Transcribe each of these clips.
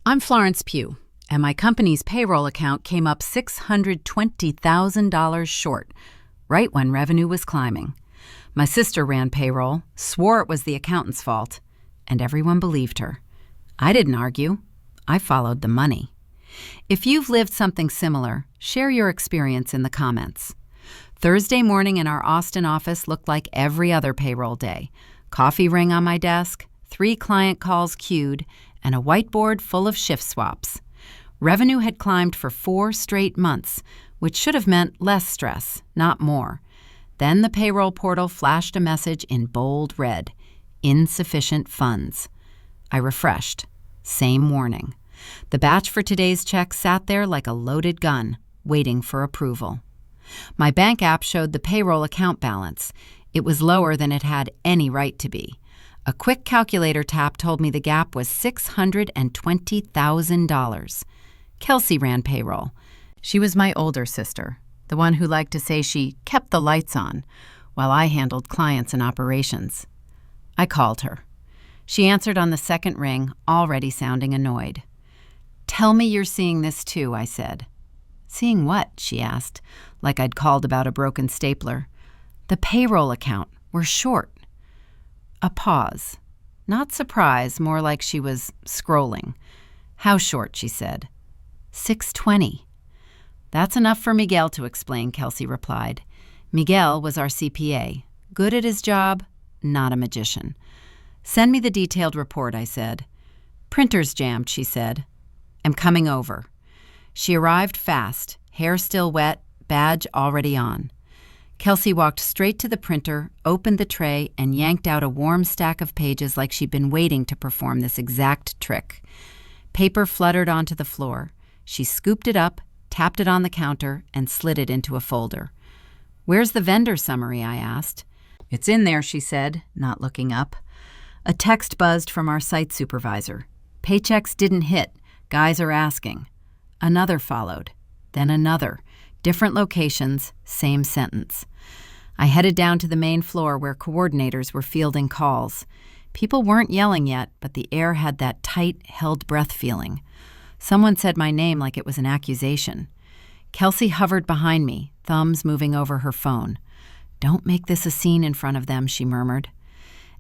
I'm Florence Pugh, and my company's payroll account came up $620,000 short, right when revenue was climbing. My sister ran payroll, swore it was the accountant's fault, and everyone believed her. I didn't argue. I followed the money. If you've lived something similar, share your experience in the comments. Thursday morning in our Austin office looked like every other payroll day. Coffee ring on my desk, 3 client calls queued, and a whiteboard full of shift swaps. Revenue had climbed for 4 straight months, which should have meant less stress, not more. Then the payroll portal flashed a message in bold red: insufficient funds. I refreshed. Same warning. The batch for today's check sat there like a loaded gun, waiting for approval. My bank app showed the payroll account balance. It was lower than it had any right to be. A quick calculator tap told me the gap was $620,000. Kelsey ran payroll. She was my older sister, the one who liked to say she kept the lights on, while I handled clients and operations. I called her. She answered on the second ring, already sounding annoyed. "Tell me you're seeing this too," I said. "Seeing what?" she asked, like I'd called about a broken stapler. "The payroll account. We're short." A pause. Not surprise, more like she was scrolling. "How short?" she said. "620. "That's enough for Miguel to explain," Kelsey replied. Miguel was our CPA. Good at his job, not a magician. "Send me the detailed report," I said. "Printer's jammed," she said. "I'm coming over." She arrived fast, hair still wet, badge already on. Kelsey walked straight to the printer, opened the tray, and yanked out a warm stack of pages like she'd been waiting to perform this exact trick. Paper fluttered onto the floor. She scooped it up, tapped it on the counter, and slid it into a folder. "Where's the vendor summary?" I asked. "It's in there," she said, not looking up. A text buzzed from our site supervisor. "Paychecks didn't hit. Guys are asking." Another followed. Then another. Different locations, same sentence. I headed down to the main floor where coordinators were fielding calls. People weren't yelling yet, but the air had that tight, held breath feeling. Someone said my name like it was an accusation. Kelsey hovered behind me, thumbs moving over her phone. "Don't make this a scene in front of them," she murmured.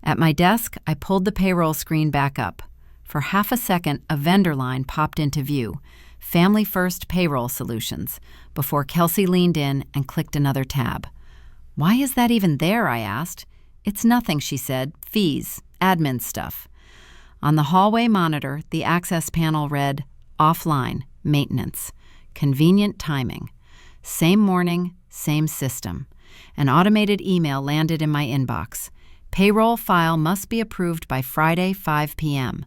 At my desk, I pulled the payroll screen back up. For half a second, a vendor line popped into view. Family First Payroll Solutions, before Kelsey leaned in and clicked another tab. "Why is that even there?" I asked. "It's nothing," she said. "Fees, admin stuff." On the hallway monitor, the access panel read, "Offline, maintenance." Convenient timing. Same morning, same system. An automated email landed in my inbox. "Payroll file must be approved by Friday, 5 p.m.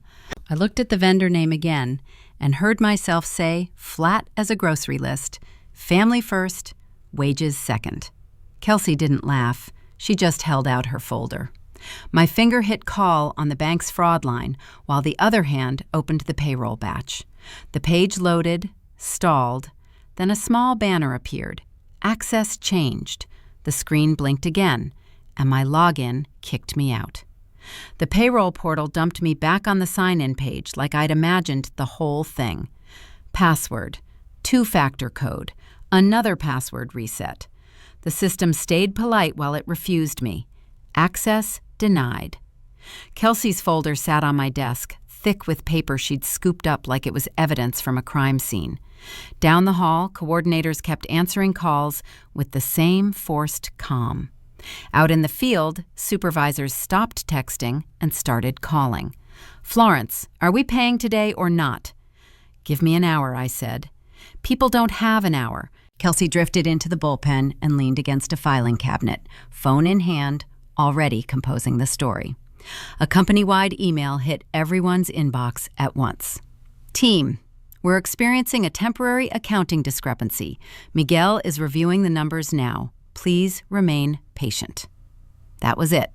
I looked at the vendor name again and heard myself say, flat as a grocery list, "Family first, wages second." Kelsey didn't laugh. She just held out her folder. My finger hit call on the bank's fraud line, while the other hand opened the payroll batch. The page loaded, stalled, then a small banner appeared. Access changed. The screen blinked again, and my login kicked me out. The payroll portal dumped me back on the sign-in page like I'd imagined the whole thing. Password, 2-factor code, another password reset. The system stayed polite while it refused me. Access denied. Kelsey's folder sat on my desk, thick with paper she'd scooped up like it was evidence from a crime scene. Down the hall, coordinators kept answering calls with the same forced calm. Out in the field, supervisors stopped texting and started calling. "Florence, are we paying today or not?" "Give me an hour," I said. "People don't have an hour." Kelsey drifted into the bullpen and leaned against a filing cabinet, phone in hand, already composing the story. A company-wide email hit everyone's inbox at once. "Team, we're experiencing a temporary accounting discrepancy. Miguel is reviewing the numbers now. Please remain patient." That was it.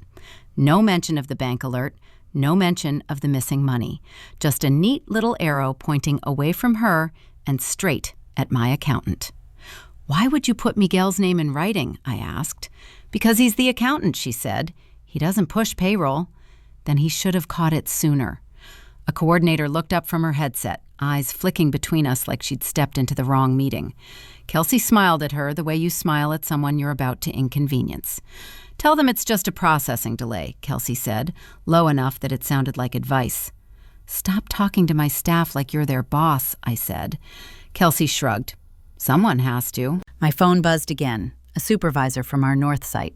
No mention of the bank alert, no mention of the missing money. Just a neat little arrow pointing away from her and straight at my accountant. "Why would you put Miguel's name in writing?" I asked. "Because he's the accountant," she said. "He doesn't push payroll." Then he should have caught it sooner. A coordinator looked up from her headset, eyes flicking between us like she'd stepped into the wrong meeting. Kelsey smiled at her the way you smile at someone you're about to inconvenience. "Tell them it's just a processing delay," Kelsey said, low enough that it sounded like advice. "Stop talking to my staff like you're their boss," I said. Kelsey shrugged. "Someone has to." My phone buzzed again, a supervisor from our north site.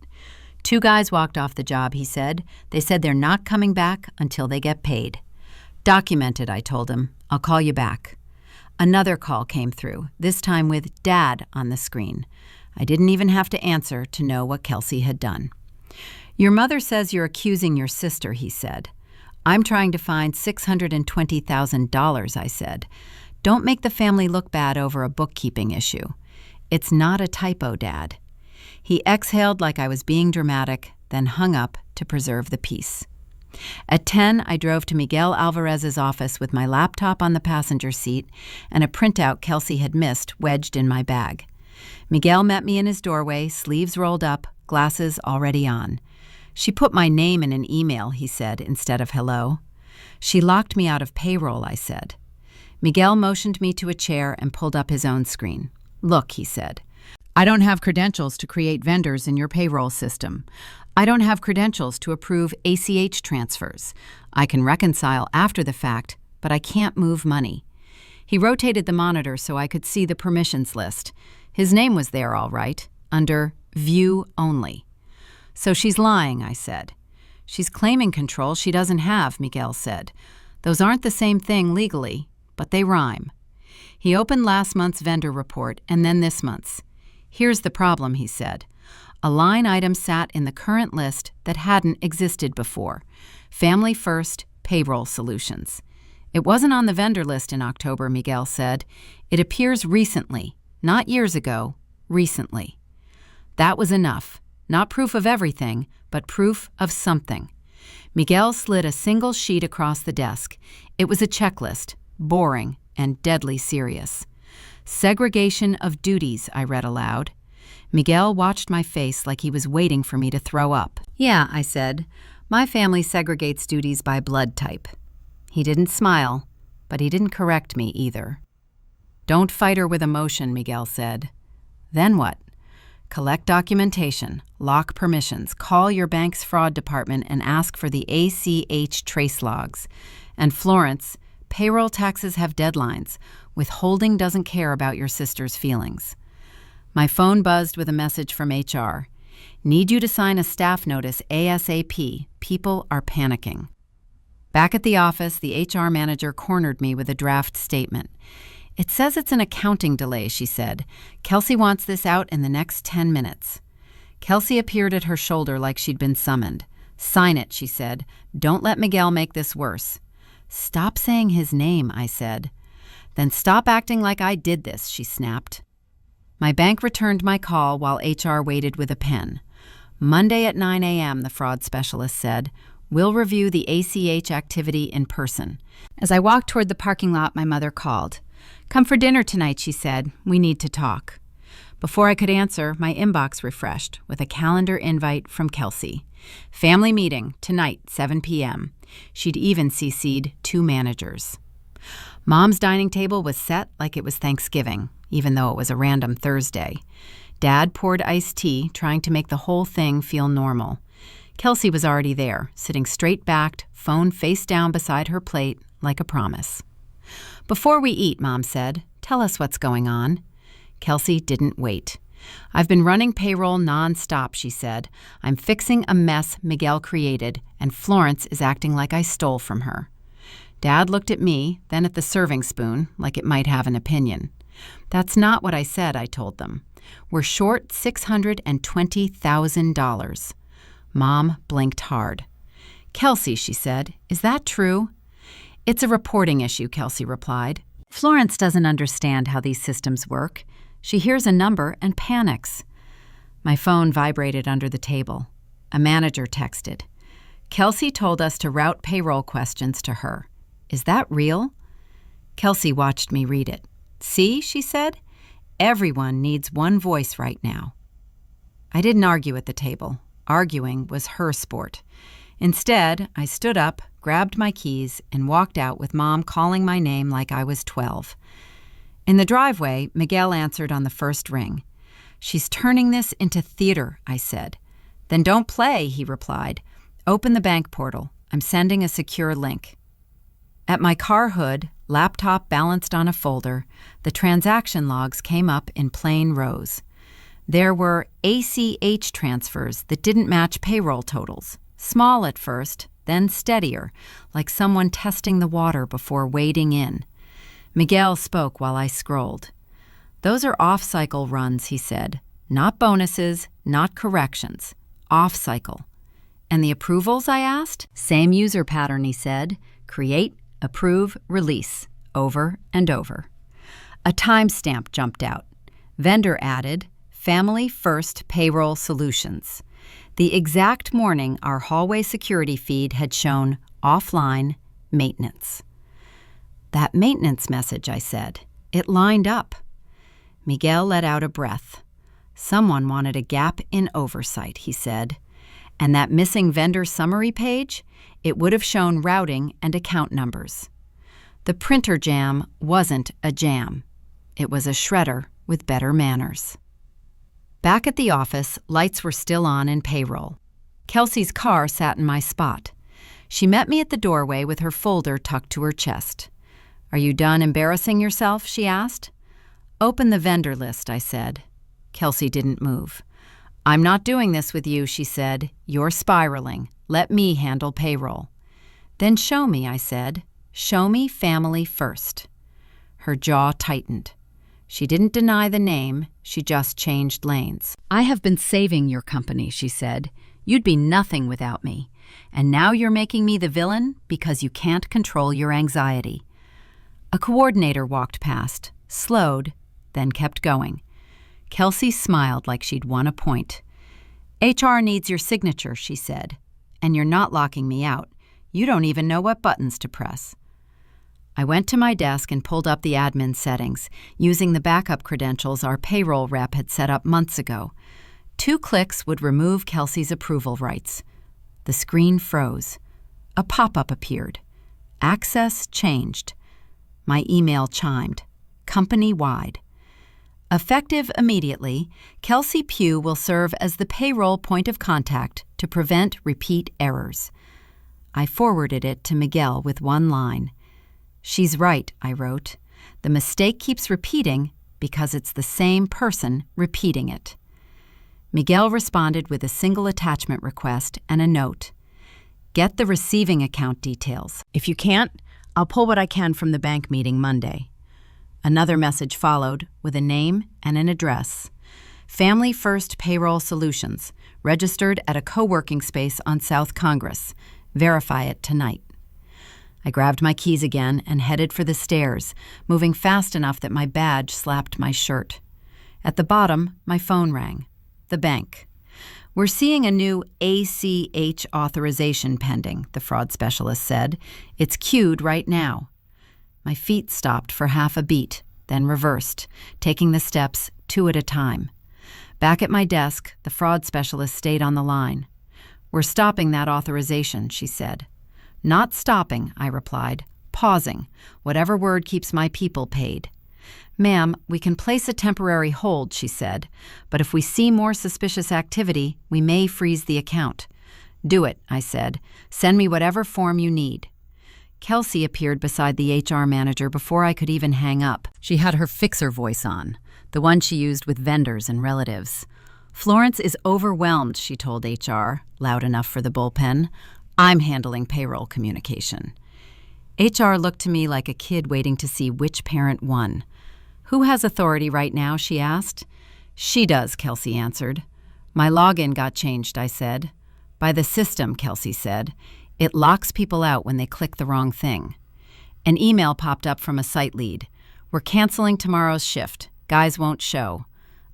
"2 guys walked off the job," he said. "They said they're not coming back until they get paid." "Documented," I told him. "I'll call you back." Another call came through, this time with Dad on the screen. I didn't even have to answer to know what Kelsey had done. "Your mother says you're accusing your sister," he said. "I'm trying to find $620,000, I said. "Don't make the family look bad over a bookkeeping issue." "It's not a typo, Dad." He exhaled like I was being dramatic, then hung up to preserve the peace. At 10, I drove to Miguel Alvarez's office with my laptop on the passenger seat and a printout Kelsey had missed wedged in my bag. Miguel met me in his doorway, sleeves rolled up, glasses already on. "She put my name in an email," he said, instead of hello. "She locked me out of payroll," I said. Miguel motioned me to a chair and pulled up his own screen. "Look," he said. "I don't have credentials to create vendors in your payroll system. I don't have credentials to approve ACH transfers. I can reconcile after the fact, but I can't move money." He rotated the monitor so I could see the permissions list. His name was there all right, under View Only. "So she's lying," I said. "She's claiming control she doesn't have," Miguel said. "Those aren't the same thing legally, but they rhyme." He opened last month's vendor report and then this month's. "Here's the problem," he said. A line item sat in the current list that hadn't existed before. Family First Payroll Solutions. "It wasn't on the vendor list in October," Miguel said. "It appears recently, not years ago, recently." That was enough. Not proof of everything, but proof of something. Miguel slid a single sheet across the desk. It was a checklist, boring and deadly serious. "Segregation of duties," I read aloud. Miguel watched my face like he was waiting for me to throw up. "Yeah," I said. "My family segregates duties by blood type." He didn't smile, but he didn't correct me either. "Don't fight her with emotion," Miguel said. "Then what?" "Collect documentation, lock permissions, call your bank's fraud department and ask for the ACH trace logs. And Florence, payroll taxes have deadlines. Withholding doesn't care about your sister's feelings." My phone buzzed with a message from HR. "Need you to sign a staff notice ASAP. People are panicking." Back at the office, the HR manager cornered me with a draft statement. "It says it's an accounting delay," she said. "Kelsey wants this out in the next 10 minutes. Kelsey appeared at her shoulder like she'd been summoned. "Sign it," she said. "Don't let Miguel make this worse." "Stop saying his name," I said. "Then stop acting like I did this," she snapped. My bank returned my call while HR waited with a pen. "Monday at 9 a.m., the fraud specialist said. "We'll review the ACH activity in person." As I walked toward the parking lot, my mother called. "Come for dinner tonight," she said. "We need to talk." Before I could answer, my inbox refreshed with a calendar invite from Kelsey. "Family meeting, tonight, 7 p.m. She'd even CC'd 2 managers. Mom's dining table was set like it was Thanksgiving, even though it was a random Thursday. Dad poured iced tea, trying to make the whole thing feel normal. Kelsey was already there, sitting straight-backed, phone face down beside her plate, like a promise. "Before we eat," Mom said, "tell us what's going on." Kelsey didn't wait. "I've been running payroll non-stop," she said. "I'm fixing a mess Miguel created, and Florence is acting like I stole from her." Dad looked at me, then at the serving spoon, like it might have an opinion. "That's not what I said," I told them. "We're short $620,000. Mom blinked hard. "Kelsey," she said, "is that true?" "It's a reporting issue," Kelsey replied. "Florence doesn't understand how these systems work. She hears a number and panics." My phone vibrated under the table. A manager texted. "Kelsey told us to route payroll questions to her. Is that real?" Kelsey watched me read it. "See," she said, "everyone needs one voice right now." I didn't argue at the table. Arguing was her sport. Instead, I stood up, grabbed my keys, and walked out with Mom calling my name like I was 12. In the driveway, Miguel answered on the first ring. "She's turning this into theater," I said. "Then don't play," he replied. "Open the bank portal. I'm sending a secure link." At my car hood, laptop balanced on a folder, the transaction logs came up in plain rows. There were ACH transfers that didn't match payroll totals, small at first, then steadier, like someone testing the water before wading in. Miguel spoke while I scrolled. "Those are off-cycle runs," he said. "Not bonuses, not corrections. Off-cycle." "And the approvals?" I asked. "Same user pattern," he said. "Create, approve, release, over and over." A timestamp jumped out. Vendor added, "Family First Payroll Solutions." The exact morning our hallway security feed had shown offline maintenance. "That maintenance message," I said. "It lined up." Miguel let out a breath. "Someone wanted a gap in oversight," he said. "And that missing vendor summary page? It would have shown routing and account numbers." The printer jam wasn't a jam. It was a shredder with better manners. Back at the office, lights were still on in payroll. Kelsey's car sat in my spot. She met me at the doorway with her folder tucked to her chest. "Are you done embarrassing yourself?" she asked. "Open the vendor list," I said. Kelsey didn't move. "I'm not doing this with you," she said. "You're spiraling. Let me handle payroll." "Then show me," I said. "Show me Family First." Her jaw tightened. She didn't deny the name, she just changed lanes. "I have been saving your company," she said. "You'd be nothing without me. And now you're making me the villain because you can't control your anxiety." A coordinator walked past, slowed, then kept going. Kelsey smiled like she'd won a point. "HR needs your signature," she said. "And you're not locking me out. You don't even know what buttons to press." I went to my desk and pulled up the admin settings, using the backup credentials our payroll rep had set up months ago. 2 clicks would remove Kelsey's approval rights. The screen froze. A pop-up appeared. Access changed. My email chimed. Company-wide. Effective immediately, Kelsey Pugh will serve as the payroll point of contact to prevent repeat errors. I forwarded it to Miguel with one line. "She's right," I wrote. "The mistake keeps repeating because it's the same person repeating it." Miguel responded with a single attachment request and a note. "Get the receiving account details. If you can't, I'll pull what I can from the bank meeting Monday." Another message followed with a name and an address. Family First Payroll Solutions, registered at a co-working space on South Congress. Verify it tonight. I grabbed my keys again and headed for the stairs, moving fast enough that my badge slapped my shirt. At the bottom, my phone rang. The bank. "We're seeing a new ACH authorization pending," the fraud specialist said. "It's queued right now." My feet stopped for half a beat, then reversed, taking the steps 2 at a time. Back at my desk, the fraud specialist stayed on the line. "We're stopping that authorization," she said. "Not stopping," I replied. "Pausing. Whatever word keeps my people paid." "Ma'am, we can place a temporary hold," she said, "but if we see more suspicious activity, we may freeze the account." "Do it," I said. "Send me whatever form you need." Kelsey appeared beside the HR manager before I could even hang up. She had her fixer voice on, the one she used with vendors and relatives. "Florence is overwhelmed," she told HR, loud enough for the bullpen. "I'm handling payroll communication." HR looked to me like a kid waiting to see which parent won. "Who has authority right now?" she asked. "She does," Kelsey answered. "My login got changed," I said. "By the system," Kelsey said. "It locks people out when they click the wrong thing." An email popped up from a site lead. "We're canceling tomorrow's shift. Guys won't show."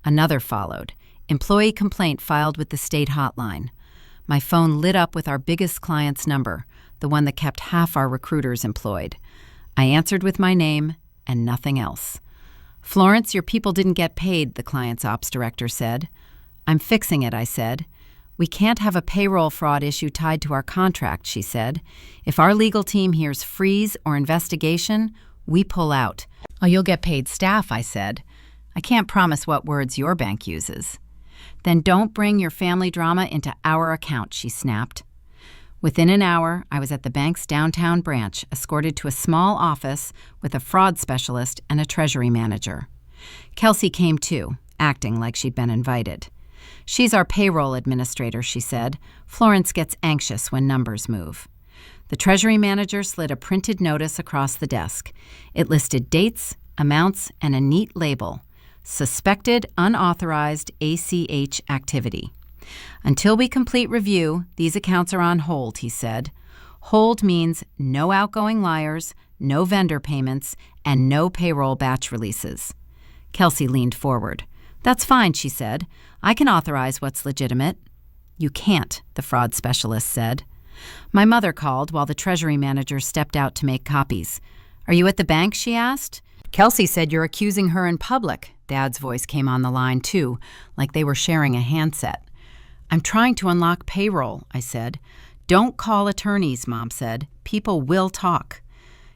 Another followed. "Employee complaint filed with the state hotline." My phone lit up with our biggest client's number, the one that kept half our recruiters employed. I answered with my name and nothing else. "Florence, your people didn't get paid," the client's ops director said. "I'm fixing it," I said. We can't have a payroll fraud issue tied to our contract, she said. If our legal team hears freeze or investigation, we pull out. Oh, you'll get paid staff, I said. I can't promise what words your bank uses. Then don't bring your family drama into our account, she snapped. Within an hour, I was at the bank's downtown branch, escorted to a small office with a fraud specialist and a treasury manager. Kelsey came too, acting like she'd been invited. She's our payroll administrator, she said. Florence gets anxious when numbers move. The treasury manager slid a printed notice across the desk. It listed dates, amounts, and a neat label. Suspected unauthorized ACH activity. Until we complete review, these accounts are on hold, he said. Hold means no outgoing liars, no vendor payments, and no payroll batch releases. Kelsey leaned forward. That's fine, she said. I can authorize what's legitimate. You can't, the fraud specialist said. My mother called while the treasury manager stepped out to make copies. Are you at the bank, she asked. Kelsey said you're accusing her in public. Dad's voice came on the line, too, like they were sharing a handset. I'm trying to unlock payroll, I said. Don't call attorneys, Mom said. People will talk.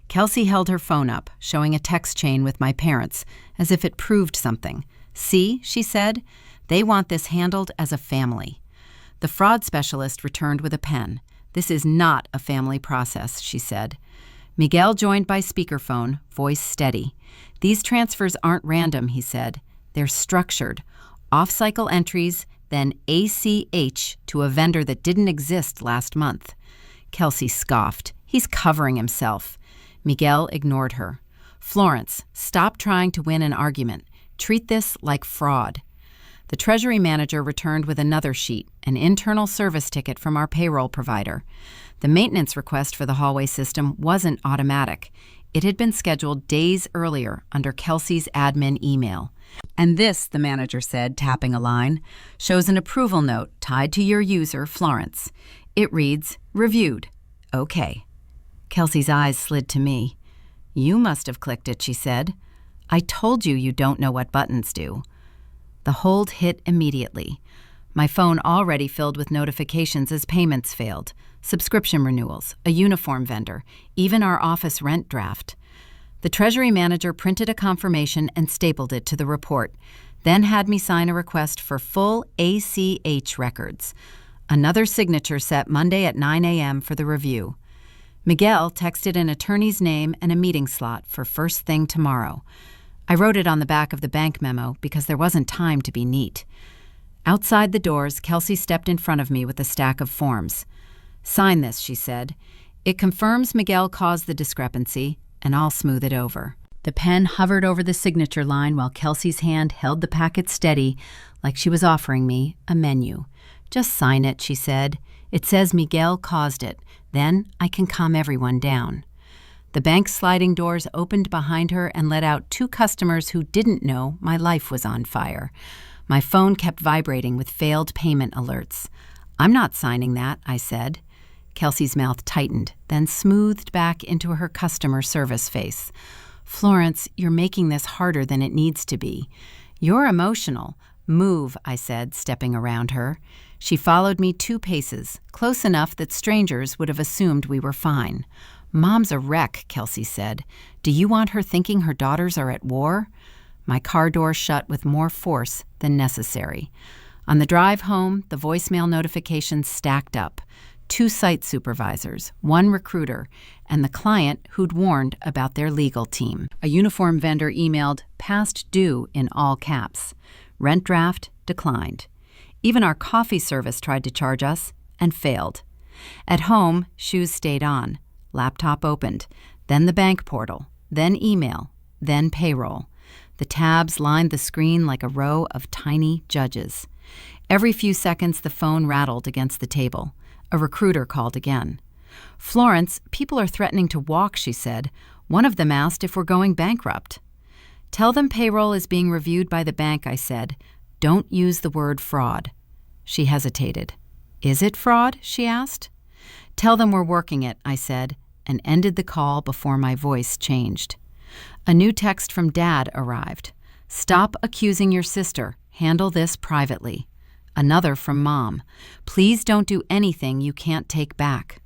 Kelsey held her phone up, showing a text chain with my parents, as if it proved something. See, she said, they want this handled as a family. The fraud specialist returned with a pen. This is not a family process, she said. Miguel joined by speakerphone, voice steady. These transfers aren't random, he said. They're structured. Off-cycle entries, then ACH to a vendor that didn't exist last month. Kelsey scoffed. He's covering himself. Miguel ignored her. Florence, stop trying to win an argument. Treat this like fraud. The treasury manager returned with another sheet, an internal service ticket from our payroll provider. The maintenance request for the hallway system wasn't automatic. It had been scheduled days earlier under Kelsey's admin email. And this, the manager said, tapping a line, shows an approval note tied to your user, Florence. It reads, reviewed. Okay. Kelsey's eyes slid to me. You must have clicked it, she said. I told you you don't know what buttons do. The hold hit immediately. My phone already filled with notifications as payments failed, subscription renewals, a uniform vendor, even our office rent draft. The treasury manager printed a confirmation and stapled it to the report, then had me sign a request for full ACH records. Another signature set Monday at 9 a.m. for the review. Miguel texted an attorney's name and a meeting slot for first thing tomorrow. I wrote it on the back of the bank memo because there wasn't time to be neat. Outside the doors, Kelsey stepped in front of me with a stack of forms. Sign this, she said. It confirms Miguel caused the discrepancy, and I'll smooth it over. The pen hovered over the signature line while Kelsey's hand held the packet steady, like she was offering me a menu. Just sign it, she said. It says Miguel caused it. Then I can calm everyone down. The bank's sliding doors opened behind her and let out 2 customers who didn't know my life was on fire. My phone kept vibrating with failed payment alerts. I'm not signing that, I said. Kelsey's mouth tightened, then smoothed back into her customer service face. Florence, you're making this harder than it needs to be. You're emotional. Move, I said, stepping around her. She followed me 2 paces, close enough that strangers would have assumed we were fine. Mom's a wreck, Kelsey said. Do you want her thinking her daughters are at war? My car door shut with more force than necessary. On the drive home, the voicemail notifications stacked up. 2 site supervisors, 1 recruiter, and the client who'd warned about their legal team. A uniform vendor emailed, past due in all caps. Rent draft declined. Even our coffee service tried to charge us and failed. At home, shoes stayed on. Laptop opened, then the bank portal, then email, then payroll. The tabs lined the screen like a row of tiny judges. Every few seconds, the phone rattled against the table. A recruiter called again. Florence, people are threatening to walk, she said. One of them asked if we're going bankrupt. Tell them payroll is being reviewed by the bank, I said. Don't use the word fraud. She hesitated. Is it fraud? She asked. Tell them we're working it, I said, and ended the call before my voice changed. A new text from Dad arrived. Stop accusing your sister. Handle this privately. Another from Mom. Please don't do anything you can't take back.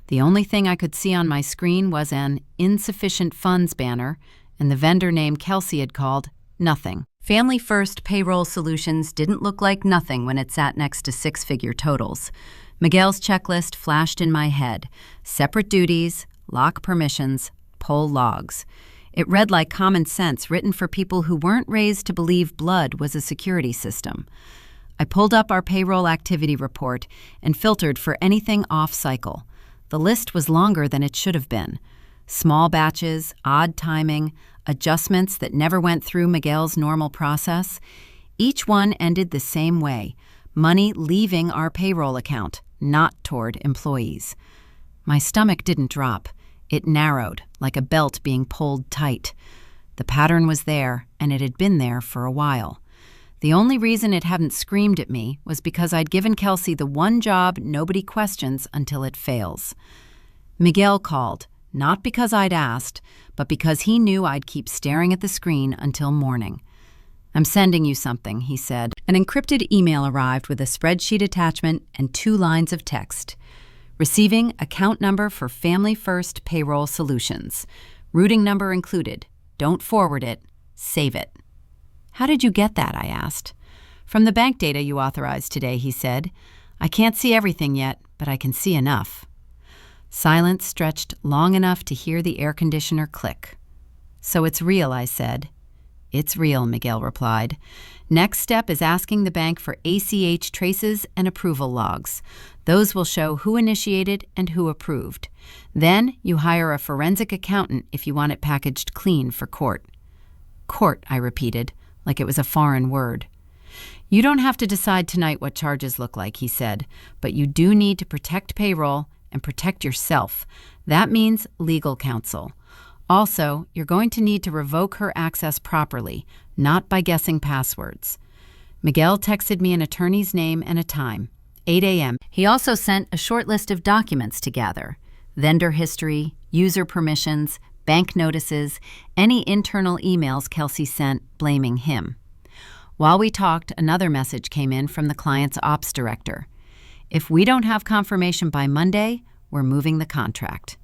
The only thing I could see on my screen was an insufficient funds banner, and the vendor name Kelsey had called nothing. Family First Payroll Solutions didn't look like nothing when it sat next to six-figure totals. Miguel's checklist flashed in my head. Separate duties, lock permissions, pull logs. It read like common sense written for people who weren't raised to believe blood was a security system. I pulled up our payroll activity report and filtered for anything off-cycle. The list was longer than it should have been. Small batches, odd timing, adjustments that never went through Miguel's normal process. Each one ended the same way: money leaving our payroll account, not toward employees. My stomach didn't drop. It narrowed, like a belt being pulled tight. The pattern was there, and it had been there for a while. The only reason it hadn't screamed at me was because I'd given Kelsey the one job nobody questions until it fails. Miguel called, not because I'd asked, but because he knew I'd keep staring at the screen until morning. "I'm sending you something," he said. An encrypted email arrived with a spreadsheet attachment and 2 lines of text. Receiving account number for Family First Payroll Solutions. Routing number included. Don't forward it. Save it. "How did you get that?" I asked. "From the bank data you authorized today," he said. "I can't see everything yet, but I can see enough." Silence stretched long enough to hear the air conditioner click. "So it's real," I said. "It's real," Miguel replied. "Next step is asking the bank for ACH traces and approval logs. Those will show who initiated and who approved. Then you hire a forensic accountant if you want it packaged clean for court." "Court," I repeated, like it was a foreign word. "You don't have to decide tonight what charges look like," he said, "but you do need to protect payroll and protect yourself. That means legal counsel. Also, you're going to need to revoke her access properly, not by guessing passwords." Miguel texted me an attorney's name and a time, 8 a.m. He also sent a short list of documents to gather: vendor history, user permissions, bank notices, any internal emails Kelsey sent blaming him. While we talked, another message came in from the client's ops director. "If we don't have confirmation by Monday, we're moving the contract."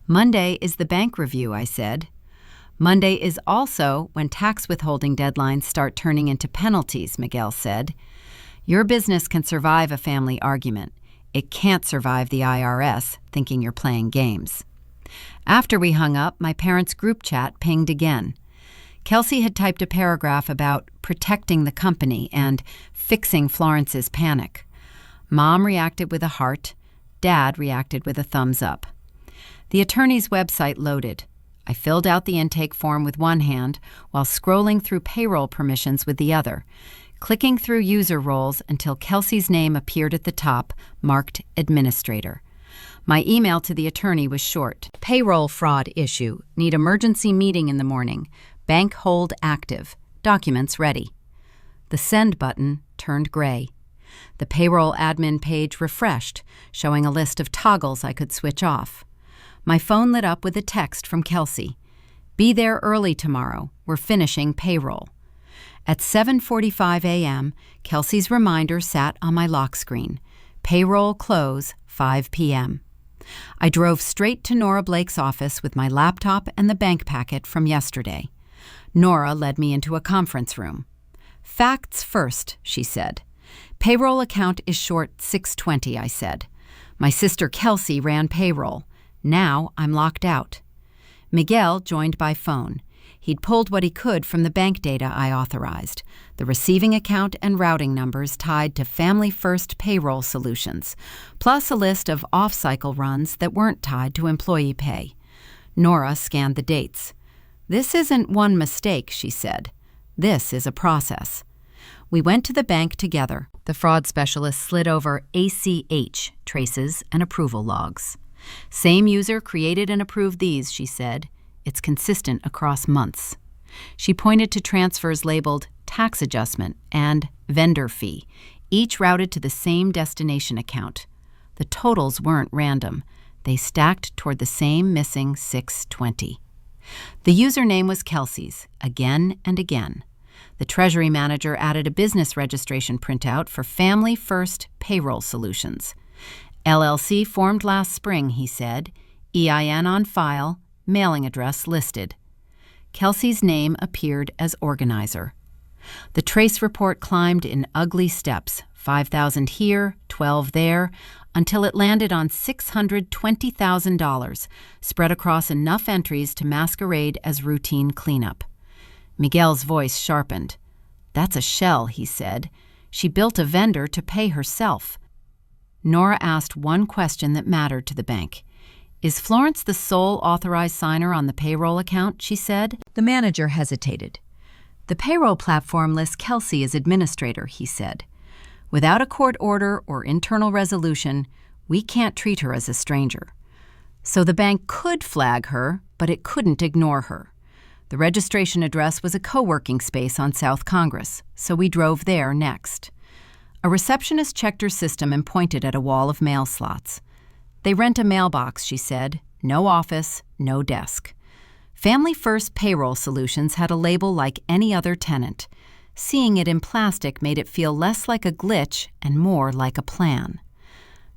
"Monday is the bank review," I said. "Monday is also when tax withholding deadlines start turning into penalties," Miguel said. "Your business can survive a family argument. It can't survive the IRS thinking you're playing games." After we hung up, my parents' group chat pinged again. Kelsey had typed a paragraph about protecting the company and fixing Florence's panic. Mom reacted with a heart. Dad reacted with a thumbs up. The attorney's website loaded. I filled out the intake form with one hand while scrolling through payroll permissions with the other, clicking through user roles until Kelsey's name appeared at the top, marked Administrator. My email to the attorney was short. "Payroll fraud issue. Need emergency meeting in the morning. Bank hold active. Documents ready." The send button turned gray. The payroll admin page refreshed, showing a list of toggles I could switch off. My phone lit up with a text from Kelsey. "Be there early tomorrow. We're finishing payroll." At 7:45 a.m., Kelsey's reminder sat on my lock screen. Payroll close, 5 p.m. I drove straight to Nora Blake's office with my laptop and the bank packet from yesterday. Nora led me into a conference room. "Facts first," she said. "Payroll account is short $620," I said. "My sister Kelsey ran payroll. Now I'm locked out." Miguel joined by phone. He'd pulled what he could from the bank data I authorized, the receiving account and routing numbers tied to Family First Payroll Solutions, plus a list of off-cycle runs that weren't tied to employee pay. Nora scanned the dates. "This isn't one mistake," she said. "This is a process." We went to the bank together. The fraud specialist slid over ACH traces and approval logs. "Same user created and approved these," she said. "It's consistent across months." She pointed to transfers labeled tax adjustment and vendor fee, each routed to the same destination account. The totals weren't random. They stacked toward the same missing $620. The username was Kelsey's, again and again. The Treasury manager added a business registration printout for Family First Payroll Solutions. LLC formed last spring, he said. EIN on file, mailing address listed. Kelsey's name appeared as organizer. The trace report climbed in ugly steps, 5,000 here, 12 there, until it landed on $620,000, spread across enough entries to masquerade as routine cleanup. Miguel's voice sharpened. "That's a shell," he said. "She built a vendor to pay herself." Nora asked one question that mattered to the bank. "Is Florence the sole authorized signer on the payroll account?" she said. The manager hesitated. "The payroll platform lists Kelsey as administrator," he said. "Without a court order or internal resolution, we can't treat her as a stranger." So the bank could flag her, but it couldn't ignore her. The registration address was a co-working space on South Congress, so we drove there next. A receptionist checked her system and pointed at a wall of mail slots. "They rent a mailbox," she said. "No office, no desk." Family First Payroll Solutions had a label like any other tenant. Seeing it in plastic made it feel less like a glitch and more like a plan.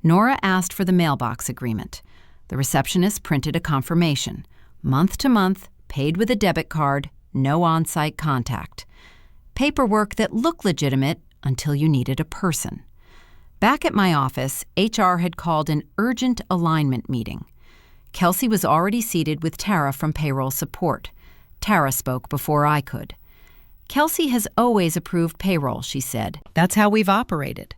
Nora asked for the mailbox agreement. The receptionist printed a confirmation. Month to month, paid with a debit card, no on-site contact. Paperwork that looked legitimate until you needed a person. Back at my office, HR had called an urgent alignment meeting. Kelsey was already seated with Tara from payroll support. Tara spoke before I could. "Kelsey has always approved payroll," she said. "That's how we've operated."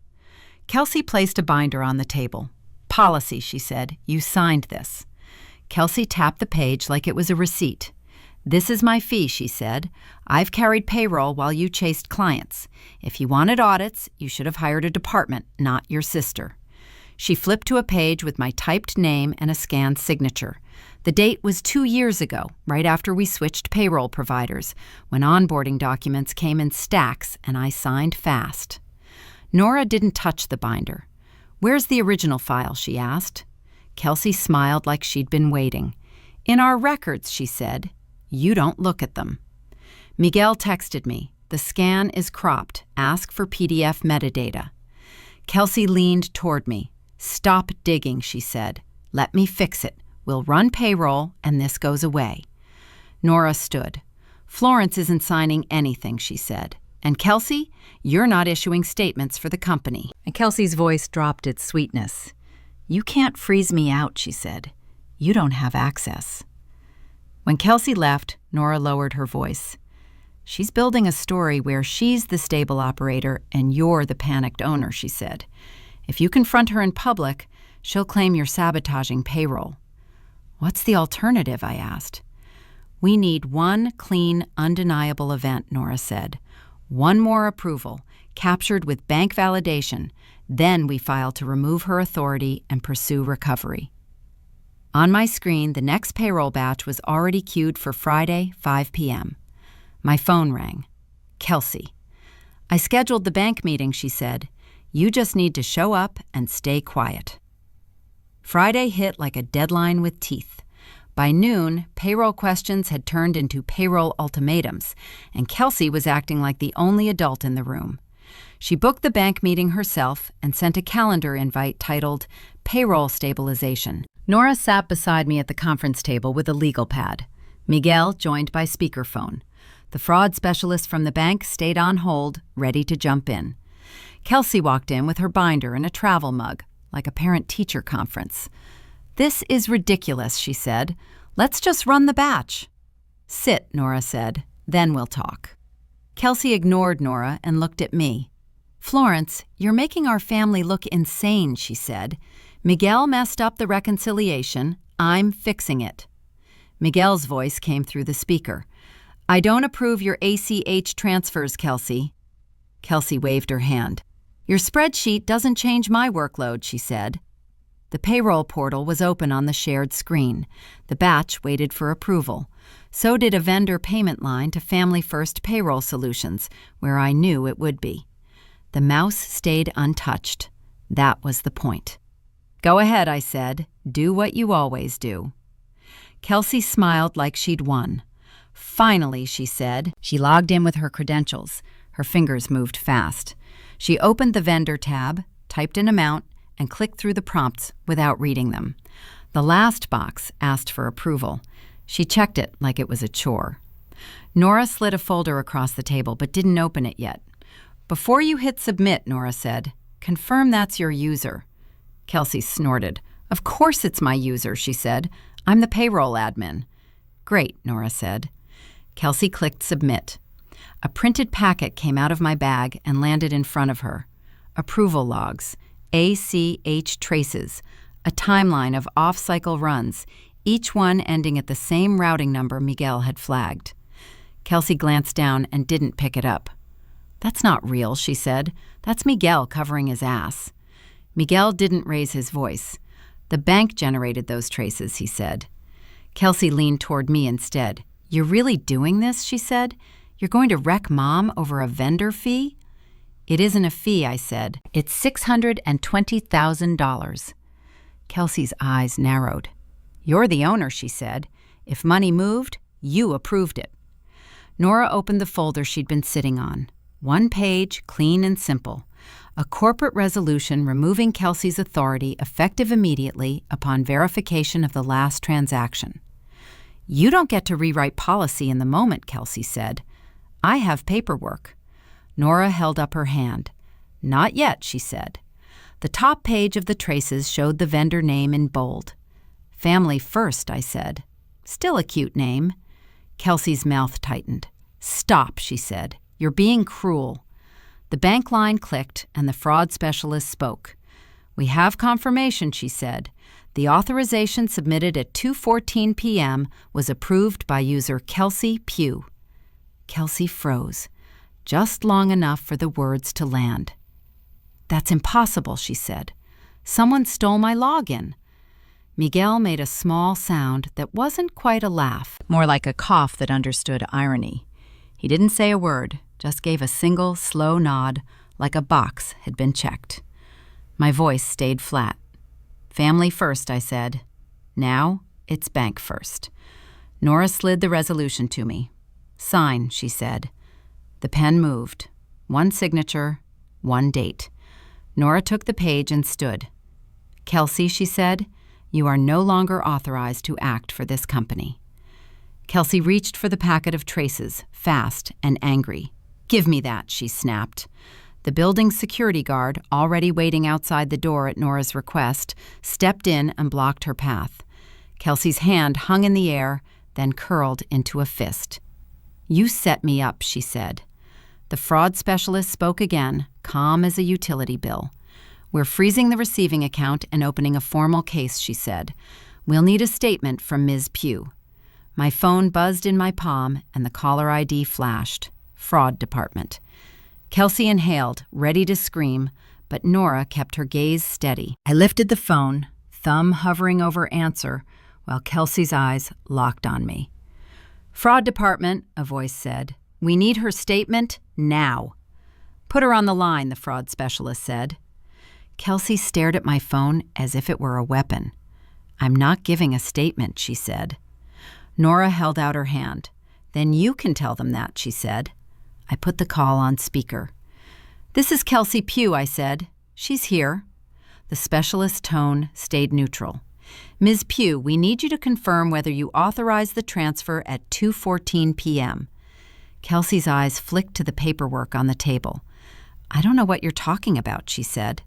Kelsey placed a binder on the table. "Policy," she said. "You signed this." Kelsey tapped the page like it was a receipt. "This is my fee," she said. "I've carried payroll while you chased clients. If you wanted audits, you should have hired a department, not your sister." She flipped to a page with my typed name and a scanned signature. The date was 2 years ago, right after we switched payroll providers, when onboarding documents came in stacks and I signed fast. Nora didn't touch the binder. "Where's the original file?" she asked. Kelsey smiled like she'd been waiting. "In our records," she said. "You don't look at them." Miguel texted me. "The scan is cropped. Ask for PDF metadata." Kelsey leaned toward me. "Stop digging," she said. "Let me fix it. We'll run payroll, and this goes away." Nora stood. "Florence isn't signing anything," she said. "And Kelsey, you're not issuing statements for the company." And Kelsey's voice dropped its sweetness. "You can't freeze me out," she said. "You don't have access." When Kelsey left, Nora lowered her voice. "She's building a story where she's the stable operator and you're the panicked owner," she said. "If you confront her in public, she'll claim you're sabotaging payroll." "What's the alternative?" I asked. "We need one clean, undeniable event," Nora said. "One more approval, captured with bank validation. Then we file to remove her authority and pursue recovery." On my screen, the next payroll batch was already queued for Friday, 5 p.m. My phone rang. "Kelsey." "I scheduled the bank meeting," she said. "You just need to show up and stay quiet." Friday hit like a deadline with teeth. By noon, payroll questions had turned into payroll ultimatums, and Kelsey was acting like the only adult in the room. She booked the bank meeting herself and sent a calendar invite titled Payroll Stabilization. Nora sat beside me at the conference table with a legal pad. Miguel joined by speakerphone. The fraud specialist from the bank stayed on hold, ready to jump in. Kelsey walked in with her binder and a travel mug, like a parent-teacher conference. "This is ridiculous," she said. "Let's just run the batch." "Sit," Nora said. "Then we'll talk." Kelsey ignored Nora and looked at me. "Florence, you're making our family look insane," she said. "Miguel messed up the reconciliation. I'm fixing it." Miguel's voice came through the speaker. "I don't approve your ACH transfers, Kelsey." Kelsey waved her hand. "Your spreadsheet doesn't change my workload," she said. The payroll portal was open on the shared screen. The batch waited for approval. So did a vendor payment line to Family First Payroll Solutions, where I knew it would be. The mouse stayed untouched. That was the point. "Go ahead," I said. "Do what you always do." Kelsey smiled like she'd won. Finally, she said. She logged in with her credentials. Her fingers moved fast. She opened the vendor tab, typed an amount, and clicked through the prompts without reading them. The last box asked for approval. She checked it like it was a chore. Nora slid a folder across the table but didn't open it yet. "Before you hit submit," Nora said, "confirm that's your user." Kelsey snorted. "Of course it's my user," she said. "I'm the payroll admin." "Great," Nora said. Kelsey clicked submit. A printed packet came out of my bag and landed in front of her. Approval logs, ACH traces, a timeline of off-cycle runs, each one ending at the same routing number Miguel had flagged. Kelsey glanced down and didn't pick it up. "That's not real," she said. "That's Miguel covering his ass." Miguel didn't raise his voice. "The bank generated those traces," he said. Kelsey leaned toward me instead. "You're really doing this?" she said. "You're going to wreck Mom over a vendor fee?" "It isn't a fee," I said. "It's $620,000. Kelsey's eyes narrowed. "You're the owner," she said. "If money moved, you approved it." Nora opened the folder she'd been sitting on. One page, clean and simple. A corporate resolution removing Kelsey's authority effective immediately upon verification of the last transaction. "You don't get to rewrite policy in the moment," Kelsey said. "I have paperwork." Nora held up her hand. "Not yet," she said. The top page of the traces showed the vendor name in bold. "Family First," I said. "Still a cute name." Kelsey's mouth tightened. "Stop," she said. "You're being cruel." The bank line clicked and the fraud specialist spoke. "We have confirmation," she said. "The authorization submitted at 2:14 p.m. was approved by user Kelsey Pugh." Kelsey froze, just long enough for the words to land. "That's impossible," she said. "Someone stole my login." Miguel made a small sound that wasn't quite a laugh, more like a cough that understood irony. He didn't say a word, just gave a single, slow nod, like a box had been checked. My voice stayed flat. "Family First," I said. "Now it's bank first." Nora slid the resolution to me. "Sign," she said. The pen moved. One signature, one date. Nora took the page and stood. "Kelsey," she said, "you are no longer authorized to act for this company." Kelsey reached for the packet of traces, fast and angry. "Give me that," she snapped. The building's security guard, already waiting outside the door at Nora's request, stepped in and blocked her path. Kelsey's hand hung in the air, then curled into a fist. "You set me up," she said. The fraud specialist spoke again, calm as a utility bill. "We're freezing the receiving account and opening a formal case," she said. "We'll need a statement from Ms. Pugh." My phone buzzed in my palm and the caller ID flashed. Fraud Department. Kelsey inhaled, ready to scream, but Nora kept her gaze steady. I lifted the phone, thumb hovering over answer, while Kelsey's eyes locked on me. "Fraud Department," a voice said. "We need her statement now." "Put her on the line," the fraud specialist said. Kelsey stared at my phone as if it were a weapon. "I'm not giving a statement," she said. Nora held out her hand. "Then you can tell them that," she said. I put the call on speaker. "This is Kelsey Pugh," I said. "She's here." The specialist's tone stayed neutral. "Ms. Pugh, we need you to confirm whether you authorized the transfer at 2:14 p.m. Kelsey's eyes flicked to the paperwork on the table. "I don't know what you're talking about," she said.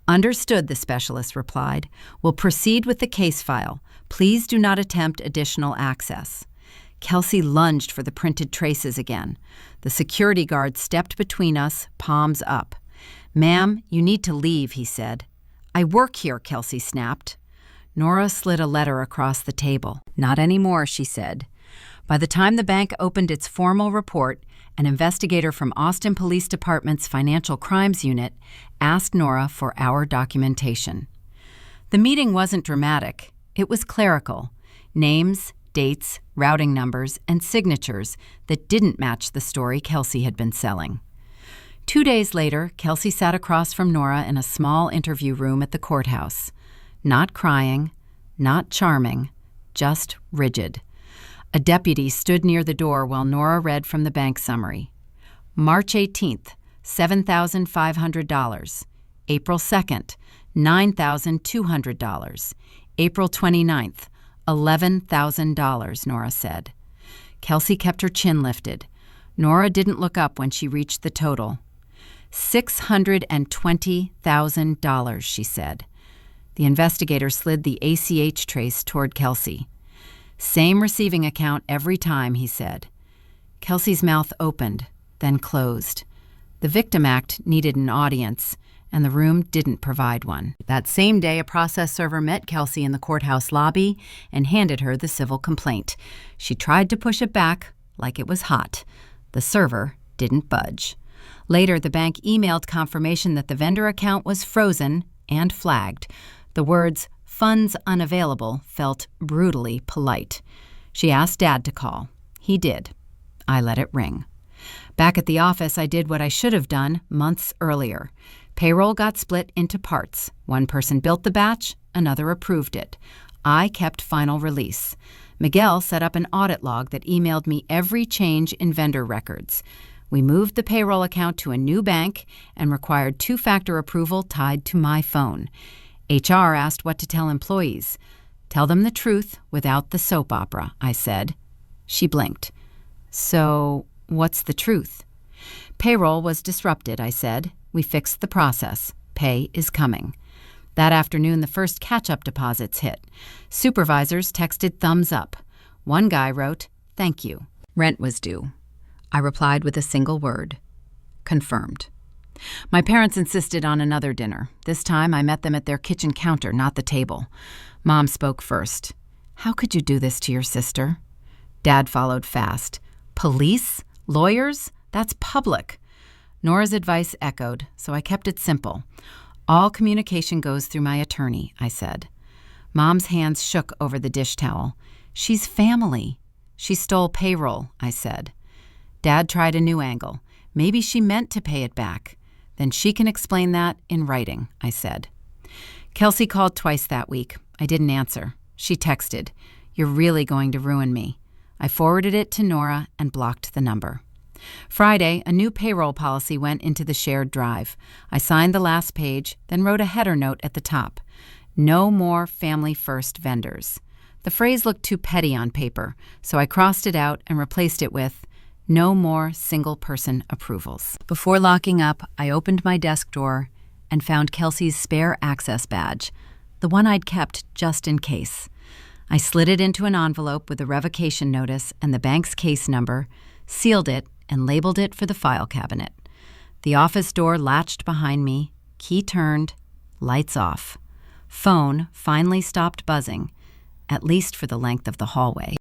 "Understood," the specialist replied. "We'll proceed with the case file. Please do not attempt additional access." Kelsey lunged for the printed traces again. The security guard stepped between us, palms up. "Ma'am, you need to leave," he said. "I work here," Kelsey snapped. Nora slid a letter across the table. "Not anymore," she said. By the time the bank opened its formal report, an investigator from Austin Police Department's Financial Crimes Unit asked Nora for our documentation. The meeting wasn't dramatic. It was clerical. Names, dates, routing numbers, and signatures that didn't match the story Kelsey had been selling. 2 days later, Kelsey sat across from Nora in a small interview room at the courthouse. Not crying, not charming, just rigid. A deputy stood near the door while Nora read from the bank summary. March 18th, $7,500. April 2nd, $9,200. April 29th, $11,000, Nora said. Kelsey kept her chin lifted. Nora didn't look up when she reached the total. $620,000, she said. The investigator slid the ACH trace toward Kelsey. Same receiving account every time, he said. Kelsey's mouth opened, then closed. The Victim Act needed an audience, and the room didn't provide one. That same day, a process server met Kelsey in the courthouse lobby and handed her the civil complaint. She tried to push it back like it was hot. The server didn't budge. Later, the bank emailed confirmation that the vendor account was frozen and flagged. The words, "funds unavailable," felt brutally polite. She asked Dad to call. He did. I let it ring. Back at the office, I did what I should have done months earlier. Payroll got split into parts. One person built the batch, another approved it. I kept final release. Miguel set up an audit log that emailed me every change in vendor records. We moved the payroll account to a new bank and required two-factor approval tied to my phone. HR asked what to tell employees. Tell them the truth without the soap opera, I said. She blinked. So, what's the truth? Payroll was disrupted, I said. We fixed the process. Pay is coming. That afternoon, the first catch-up deposits hit. Supervisors texted thumbs up. One guy wrote, "Thank you." Rent was due. I replied with a single word. Confirmed. My parents insisted on another dinner. This time, I met them at their kitchen counter, not the table. Mom spoke first. "How could you do this to your sister?" Dad followed fast. "Police? Lawyers? That's public." Nora's advice echoed, so I kept it simple. "All communication goes through my attorney," I said. Mom's hands shook over the dish towel. "She's family." "She stole payroll," I said. Dad tried a new angle. "Maybe she meant to pay it back. Then she can explain that in writing," I said. Kelsey called twice that week. I didn't answer. She texted, "You're really going to ruin me." I forwarded it to Nora and blocked the number. Friday, a new payroll policy went into the shared drive. I signed the last page, then wrote a header note at the top. "No more Family First vendors." The phrase looked too petty on paper, so I crossed it out and replaced it with "No more single-person approvals." Before locking up, I opened my desk drawer and found Kelsey's spare access badge, the one I'd kept just in case. I slid it into an envelope with a revocation notice and the bank's case number, sealed it, and labeled it for the file cabinet. The office door latched behind me, key turned, lights off. Phone finally stopped buzzing, at least for the length of the hallway.